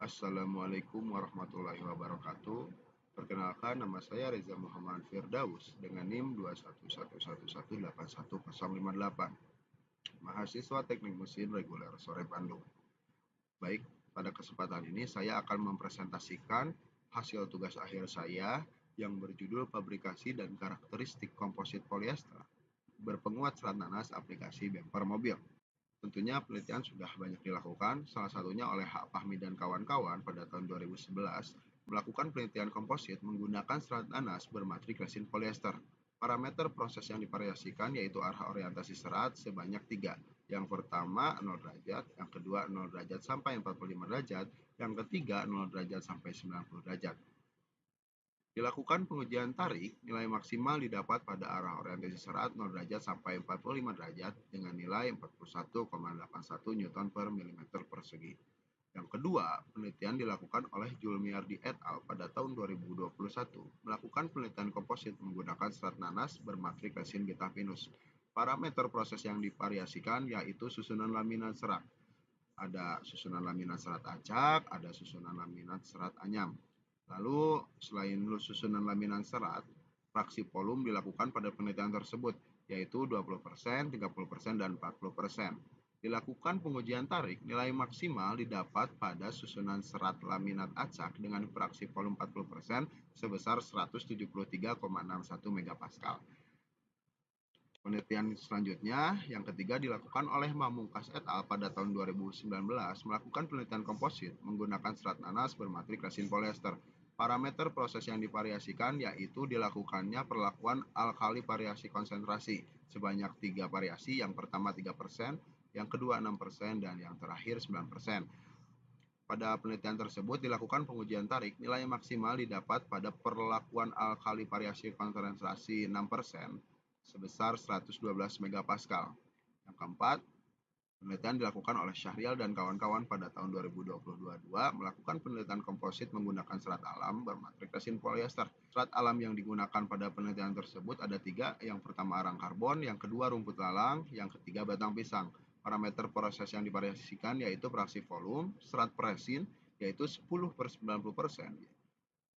Assalamualaikum warahmatullahi wabarakatuh. Perkenalkan, nama saya Reza Muhammad Firdaus dengan NIM 211118108. Mahasiswa Teknik Mesin Reguler Sore Bandung. Baik, pada kesempatan ini saya akan mempresentasikan hasil tugas akhir saya yang berjudul Fabrikasi dan Karakteristik Komposit Polyester berpenguat serat nanas aplikasi bemper mobil. Tentunya penelitian sudah banyak dilakukan, salah satunya oleh H. Fahmi dan kawan-kawan pada tahun 2011 melakukan penelitian komposit menggunakan serat nanas bermatrik resin polyester. Parameter proses yang divariasikan yaitu arah orientasi serat sebanyak 3. Yang pertama 0 derajat, yang kedua 0 derajat sampai 45 derajat, yang ketiga 0 derajat sampai 90 derajat. Dilakukan pengujian tarik, nilai maksimal didapat pada arah orientasi serat 0 derajat sampai 45 derajat dengan nilai 41,81 Newton per milimeter persegi. Yang kedua, penelitian dilakukan oleh Julmiardi et al. Pada tahun 2021, melakukan penelitian komposit menggunakan serat nanas bermatrik resin beta-pinus. Parameter proses yang divariasikan yaitu susunan laminat serat. Ada susunan laminat serat acak, ada susunan laminat serat anyam. Lalu, selain susunan laminat serat, fraksi volum dilakukan pada penelitian tersebut, yaitu 20%, 30%, dan 40%. Dilakukan pengujian tarik, nilai maksimal didapat pada susunan serat laminat acak dengan fraksi volum 40% sebesar 173,61 megapascal. Penelitian selanjutnya, yang ketiga dilakukan oleh Mamungkas et al. Pada tahun 2019 melakukan penelitian komposit menggunakan serat nanas bermatrik resin polyester. Parameter proses yang divariasikan yaitu dilakukannya perlakuan alkali variasi konsentrasi sebanyak 3 variasi, yang pertama 3%, yang kedua 6%, dan yang terakhir 9%. Pada penelitian tersebut dilakukan pengujian tarik, nilai maksimal didapat pada perlakuan alkali variasi konsentrasi 6% sebesar 112 megapascal. Yang keempat, penelitian dilakukan oleh Syahrial dan kawan-kawan pada tahun 2022 melakukan penelitian komposit menggunakan serat alam bermatrik resin polyester. Serat alam yang digunakan pada penelitian tersebut ada 3, yang pertama arang karbon, yang kedua rumput lalang, yang ketiga batang pisang. Parameter proses yang divariasikan yaitu fraksi volum, serat resin yaitu 10/90%,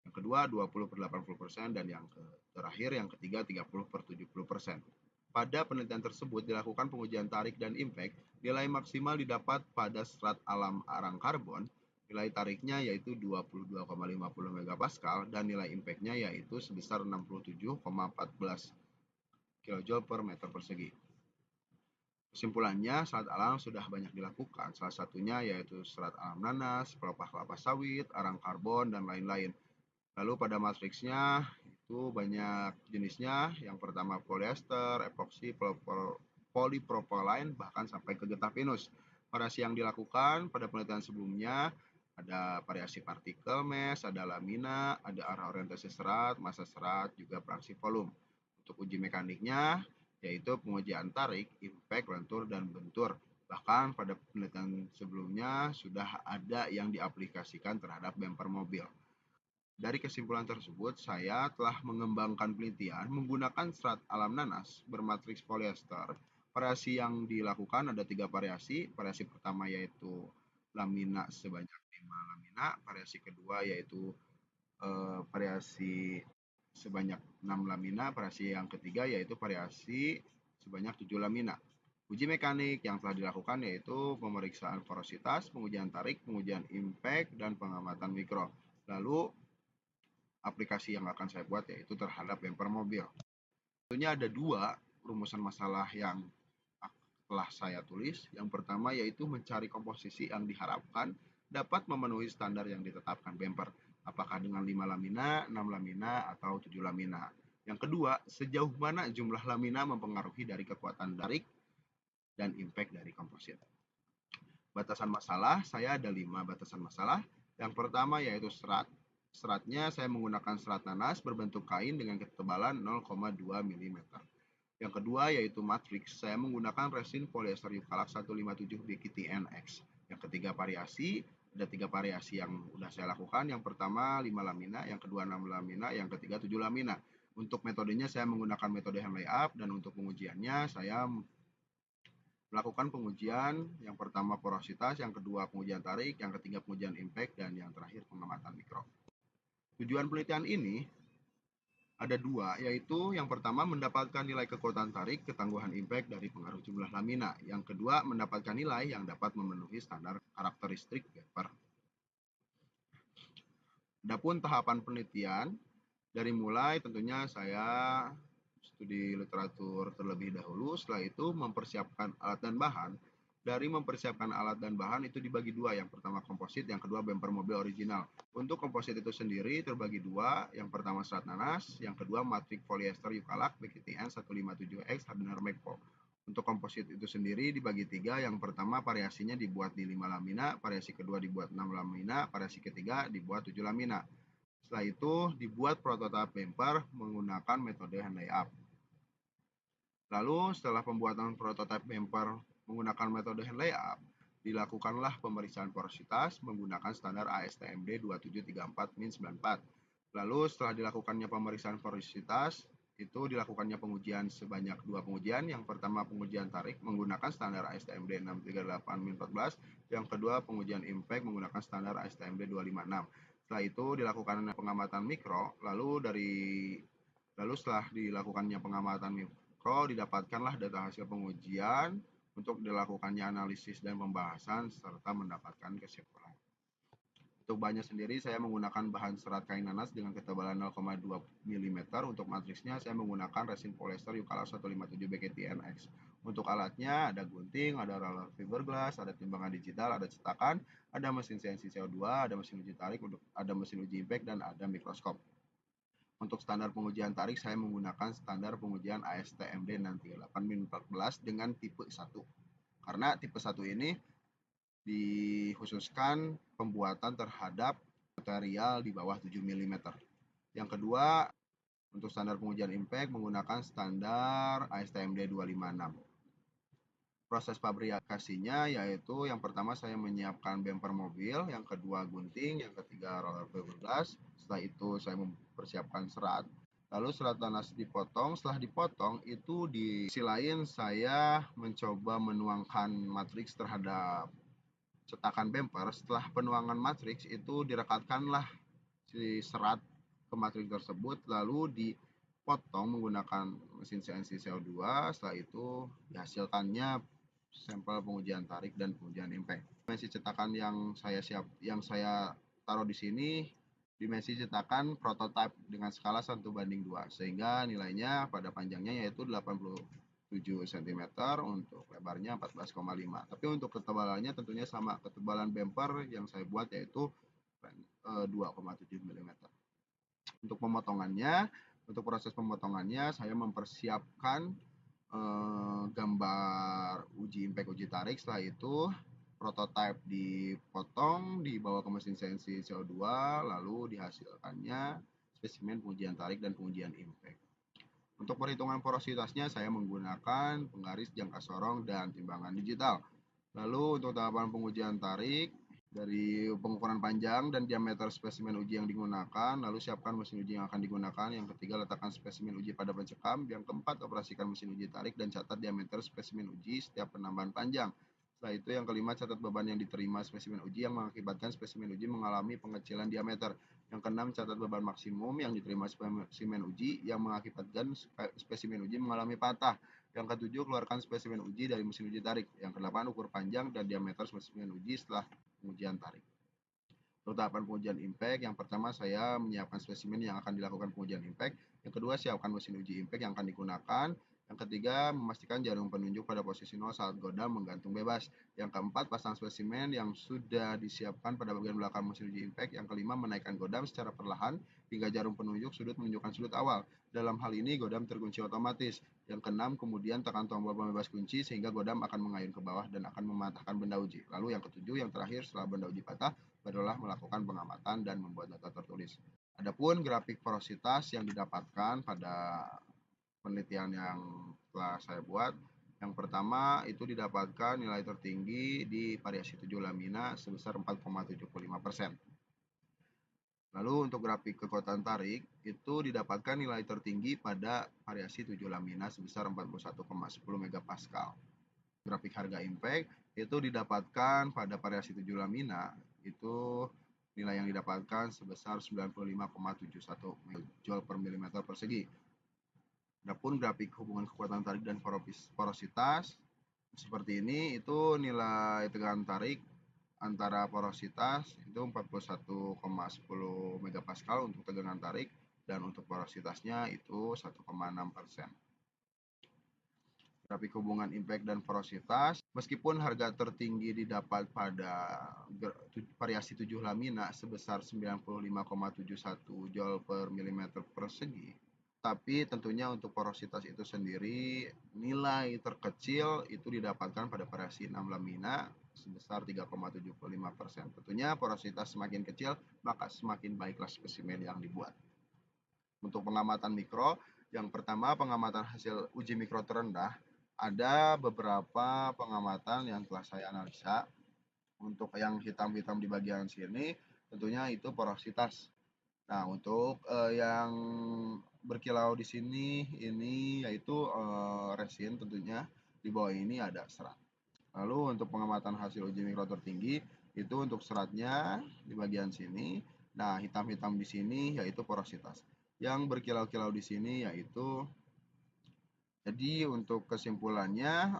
yang kedua 20/80%, dan yang terakhir yang ketiga 30/70%. Pada penelitian tersebut dilakukan pengujian tarik dan impact. Nilai maksimal didapat pada serat alam arang karbon, nilai tariknya yaitu 22,50 megapascal dan nilai impact-nya yaitu sebesar 67,14 kJ per meter persegi. Kesimpulannya, serat alam sudah banyak dilakukan, salah satunya yaitu serat alam nanas, pelepah kelapa sawit, arang karbon, dan lain-lain. Lalu pada matriksnya itu banyak jenisnya, yang pertama polyester, epoksi, polipropylene, bahkan sampai ke getah pinus. Variasi yang dilakukan pada penelitian sebelumnya ada variasi partikel mesh, ada lamina, ada arah orientasi serat, massa serat, juga fraksi volum. Untuk uji mekaniknya yaitu pengujian tarik, impact, lentur, dan bentur. Bahkan pada penelitian sebelumnya sudah ada yang diaplikasikan terhadap bemper mobil. Dari kesimpulan tersebut, saya telah mengembangkan penelitian menggunakan serat alam nanas bermatriks polyester. Variasi yang dilakukan ada 3 variasi. Variasi pertama yaitu lamina sebanyak 5 lamina. Variasi kedua yaitu variasi sebanyak 6 lamina. Variasi yang ketiga yaitu variasi sebanyak 7 lamina. Uji mekanik yang telah dilakukan yaitu pemeriksaan porositas, pengujian tarik, pengujian impact, dan pengamatan mikro. Lalu aplikasi yang akan saya buat yaitu terhadap bemper mobil. Tentunya ada 2 rumusan masalah yang telah saya tulis. Yang pertama yaitu mencari komposisi yang diharapkan dapat memenuhi standar yang ditetapkan bemper, apakah dengan 5 lamina, 6 lamina, atau 7 lamina. Yang kedua, sejauh mana jumlah lamina mempengaruhi dari kekuatan tarik dan impact dari komposit. Batasan masalah, saya ada 5 batasan masalah. Yang pertama yaitu serat. Seratnya saya menggunakan serat nanas berbentuk kain dengan ketebalan 0,2 mm. Yang kedua yaitu matriks, saya menggunakan resin polyester Eukalak 157 BKTNX. Yang ketiga variasi, ada 3 variasi yang sudah saya lakukan. Yang pertama 5 lamina, yang kedua 6 lamina, yang ketiga 7 lamina. Untuk metodenya saya menggunakan metode hand layup, dan untuk pengujiannya saya melakukan pengujian yang pertama porositas, yang kedua pengujian tarik, yang ketiga pengujian impact, dan yang terakhir pengamatan mikro. Tujuan penelitian ini ada dua, yaitu yang pertama mendapatkan nilai kekuatan tarik, ketangguhan impact dari pengaruh jumlah lamina. Yang kedua mendapatkan nilai yang dapat memenuhi standar karakteristik bumper. Adapun tahapan penelitian, dari mulai tentunya saya studi literatur terlebih dahulu, setelah itu mempersiapkan alat dan bahan. Dari mempersiapkan alat dan bahan itu dibagi dua, yang pertama komposit, yang kedua bumper mobil original. Untuk komposit itu sendiri terbagi dua, yang pertama serat nanas, yang kedua matrik polyester Eukalak BKTN 157X Hardener Magpul. Untuk komposit itu sendiri dibagi tiga, yang pertama variasinya dibuat di 5 lamina, variasi kedua dibuat 6 lamina, variasi ketiga dibuat 7 lamina. Setelah itu dibuat prototipe bumper menggunakan metode hand layup. Lalu setelah pembuatan prototipe bumper menggunakan metode hand layup, dilakukanlah pemeriksaan porositas menggunakan standar ASTMD 2734-94. Lalu setelah dilakukannya pemeriksaan porositas, itu dilakukannya pengujian sebanyak 2 pengujian. Yang pertama pengujian tarik menggunakan standar ASTMD 638-14, yang kedua pengujian impact menggunakan standar ASTMD 256. Setelah itu dilakukan pengamatan mikro, lalu setelah dilakukannya pengamatan mikro, didapatkanlah data hasil pengujian untuk dilakukannya analisis dan pembahasan serta mendapatkan kesimpulan. Untuk bahannya sendiri saya menggunakan bahan serat kain nanas dengan ketebalan 0,2 mm. Untuk matriksnya saya menggunakan resin polyester Eukalak 157 BKTNX. Untuk alatnya ada gunting, ada roller fiberglass, ada timbangan digital, ada cetakan, ada mesin CNC CO2, ada mesin uji tarik, ada mesin uji impact, dan ada mikroskop. Untuk standar pengujian tarik saya menggunakan standar pengujian ASTMD 638-14 dengan tipe 1. Karena tipe 1 ini dikhususkan pembuatan terhadap material di bawah 7 mm. Yang kedua, untuk standar pengujian impact menggunakan standar ASTMD 256. Proses fabrikasinya yaitu yang pertama saya menyiapkan bumper mobil, yang kedua gunting, yang ketiga roller fiberglass. Setelah itu saya mempersiapkan serat. Lalu serat nanas dipotong. Setelah dipotong itu di sisi lain saya mencoba menuangkan matriks terhadap cetakan bumper. Setelah penuangan matriks itu direkatkanlah si serat ke matriks tersebut, lalu dipotong menggunakan mesin CNC CO2. Setelah itu dihasilkannya sampel pengujian tarik dan pengujian impact. Dimensi cetakan yang saya taruh di sini dimensi cetakan prototipe dengan skala 1:2, sehingga nilainya pada panjangnya yaitu 87 cm, untuk lebarnya 14,5. Tapi untuk ketebalannya tentunya sama, ketebalan bumper yang saya buat yaitu 2,7 mm. Untuk proses pemotongannya saya mempersiapkan gambar uji impact, uji tarik. Setelah itu prototipe dipotong, dibawa ke mesin CNC CO2, lalu dihasilkannya spesimen pengujian tarik dan pengujian impact. Untuk perhitungan porositasnya saya menggunakan penggaris jangka sorong dan timbangan digital. Lalu untuk tahapan pengujian tarik, dari pengukuran panjang dan diameter spesimen uji yang digunakan, lalu siapkan mesin uji yang akan digunakan. Yang ketiga, letakkan spesimen uji pada pencekam. Yang keempat, operasikan mesin uji tarik dan catat diameter spesimen uji setiap penambahan panjang. Setelah itu yang kelima, catat beban yang diterima spesimen uji yang mengakibatkan spesimen uji mengalami pengecilan diameter. Yang keenam, catat beban maksimum yang diterima spesimen uji yang mengakibatkan spesimen uji mengalami patah. Yang ketujuh, keluarkan spesimen uji dari mesin uji tarik. Yang kedelapan, ukur panjang dan diameter spesimen uji setelah pengujian tarik. Untuk tahapan pengujian impact, yang pertama saya menyiapkan spesimen yang akan dilakukan pengujian impact. Yang kedua, siapkan mesin uji impact yang akan digunakan. Yang ketiga, memastikan jarum penunjuk pada posisi 0 saat godam menggantung bebas. Yang keempat, pasang spesimen yang sudah disiapkan pada bagian belakang mesin uji impact. Yang kelima, menaikkan godam secara perlahan hingga jarum penunjuk sudut menunjukkan sudut awal. Dalam hal ini godam terkunci otomatis. Yang keenam, kemudian tekan tombol pembebas kunci sehingga godam akan mengayun ke bawah dan akan mematahkan benda uji. Lalu yang ketujuh, yang terakhir setelah benda uji patah, barulah melakukan pengamatan dan membuat data tertulis. Adapun grafik porositas yang didapatkan pada penelitian yang telah saya buat, yang pertama itu didapatkan nilai tertinggi di variasi 7 lamina sebesar 4,75%. Lalu untuk grafik kekuatan tarik itu didapatkan nilai tertinggi pada variasi 7 lamina sebesar 41,10 megapascal. grafik harga impact itu didapatkan pada variasi 7 lamina, itu nilai yang didapatkan sebesar 95,71 joule per milimeter persegi. Adapun grafik hubungan kekuatan tarik dan porositas seperti ini, itu nilai tegangan tarik antara porositas itu 41,10 megapascal untuk tegangan tarik, dan untuk porositasnya itu 1,6%. Grafik hubungan impact dan porositas, meskipun harga tertinggi didapat pada variasi 7 lamina sebesar 95,71 joule per milimeter persegi, tapi tentunya untuk porositas itu sendiri nilai terkecil itu didapatkan pada variasi 6 lamina sebesar 3,75%. Tentunya porositas semakin kecil maka semakin baiklah spesimen yang dibuat. Untuk pengamatan mikro, yang pertama pengamatan hasil uji mikro terendah. Ada beberapa pengamatan yang telah saya analisa. Untuk yang hitam-hitam di bagian sini tentunya itu porositas. Nah, untuk yang berkilau di sini ini yaitu resin tentunya. Di bawah ini ada serat. Lalu untuk pengamatan hasil uji mikro tertinggi itu untuk seratnya di bagian sini. Nah, hitam-hitam di sini yaitu porositas. Yang berkilau-kilau di sini yaitu, jadi untuk kesimpulannya,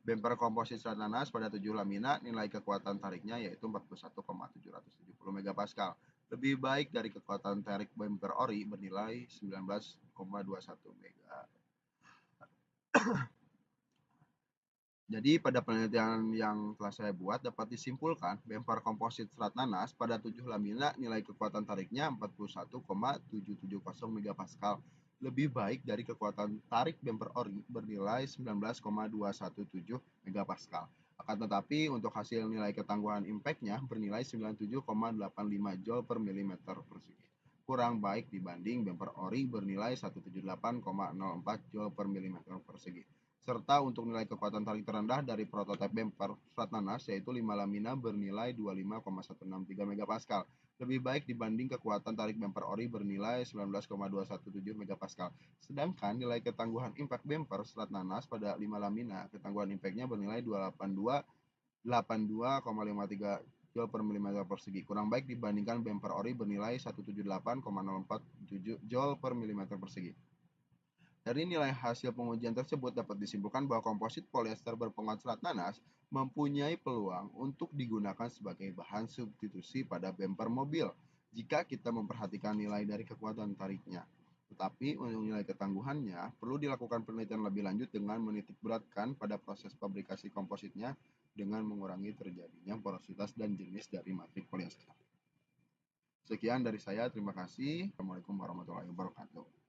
bumper komposit serat nanas pada 7 lamina nilai kekuatan tariknya yaitu 41,770 megapascal. Lebih baik dari kekuatan tarik bumper ori bernilai 19,21 mega. Jadi pada penelitian yang telah saya buat dapat disimpulkan bumper komposit serat nanas pada 7 lamina nilai kekuatan tariknya 41,770 megapascal. Lebih baik dari kekuatan tarik bumper ori bernilai 19,217 megapascal. Akan tetapi untuk hasil nilai ketangguhan impactnya bernilai 97,85 joule per milimeter persegi. Kurang baik dibanding bumper ori bernilai 178,04 joule per milimeter persegi. Serta untuk nilai kekuatan tarik terendah dari prototipe bumper serat nanas yaitu 5 lamina bernilai 25,163 megapascal. Lebih baik dibanding kekuatan tarik bumper ori bernilai 19,217 megapascal. Sedangkan nilai ketangguhan impact bumper serat nanas pada 5 lamina, ketangguhan impactnya bernilai 82,53 joule per milimeter persegi. Kurang baik dibandingkan bumper ori bernilai 178,047 joule per milimeter persegi. Dari nilai hasil pengujian tersebut dapat disimpulkan bahwa komposit polyester berpenguat serat nanas mempunyai peluang untuk digunakan sebagai bahan substitusi pada bumper mobil jika kita memperhatikan nilai dari kekuatan tariknya. Tetapi untuk nilai ketangguhannya perlu dilakukan penelitian lebih lanjut dengan menitikberatkan pada proses fabrikasi kompositnya dengan mengurangi terjadinya porositas dan jenis dari matrik polyester. Sekian dari saya, terima kasih. Assalamualaikum warahmatullahi wabarakatuh.